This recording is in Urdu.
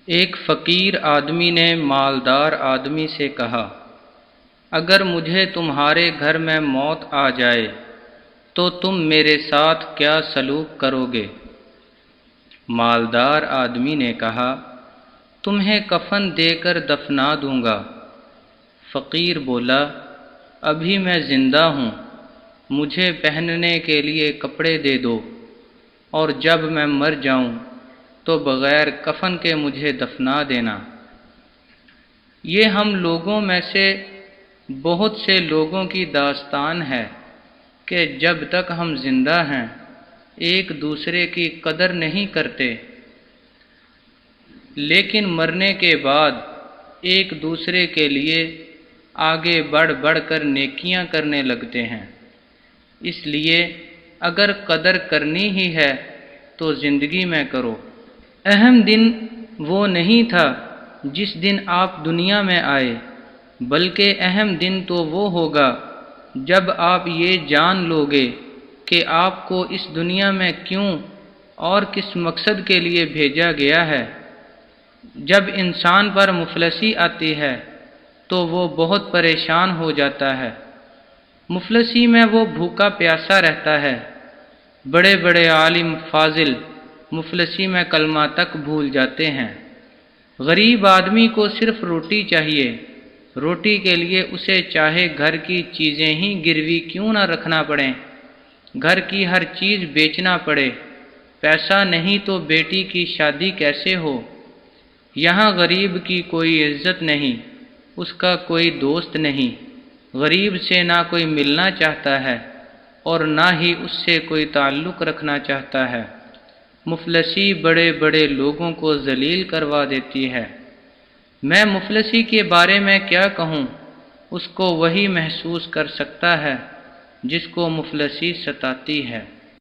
ایک فقیر آدمی نے مالدار آدمی سے کہا، اگر مجھے تمہارے گھر میں موت آ جائے تو تم میرے ساتھ کیا سلوک کرو گے؟ مالدار آدمی نے کہا، تمہیں کفن دے کر دفنا دوں گا۔ فقیر بولا، ابھی میں زندہ ہوں، مجھے پہننے کے لیے کپڑے دے دو، اور جب میں مر جاؤں تو بغیر کفن کے مجھے دفنا دینا۔ یہ ہم لوگوں میں سے بہت سے لوگوں کی داستان ہے کہ جب تک ہم زندہ ہیں ایک دوسرے کی قدر نہیں کرتے، لیکن مرنے کے بعد ایک دوسرے کے لیے آگے بڑھ بڑھ کر نیکیاں کرنے لگتے ہیں۔ اس لیے اگر قدر کرنی ہی ہے تو زندگی میں کرو۔ اہم دن وہ نہیں تھا جس دن آپ دنیا میں آئے، بلکہ اہم دن تو وہ ہوگا جب آپ یہ جان لو گے کہ آپ کو اس دنیا میں کیوں اور کس مقصد کے لیے بھیجا گیا ہے۔ جب انسان پر مفلسی آتی ہے تو وہ بہت پریشان ہو جاتا ہے۔ مفلسی میں وہ بھوکا پیاسا رہتا ہے۔ بڑے بڑے عالم فاضل مفلسی میں کلمہ تک بھول جاتے ہیں۔ غریب آدمی کو صرف روٹی چاہیے، روٹی کے لیے اسے چاہے گھر کی چیزیں ہی گروی کیوں نہ رکھنا پڑیں، گھر کی ہر چیز بیچنا پڑے، پیسہ نہیں تو بیٹی کی شادی کیسے ہو؟ یہاں غریب کی کوئی عزت نہیں، اس کا کوئی دوست نہیں، غریب سے نہ کوئی ملنا چاہتا ہے اور نہ ہی اس سے کوئی تعلق رکھنا چاہتا ہے۔ مفلسی بڑے بڑے لوگوں کو ذلیل کروا دیتی ہے۔ میں مفلسی کے بارے میں کیا کہوں؟ اس کو وہی محسوس کر سکتا ہے جس کو مفلسی ستاتی ہے۔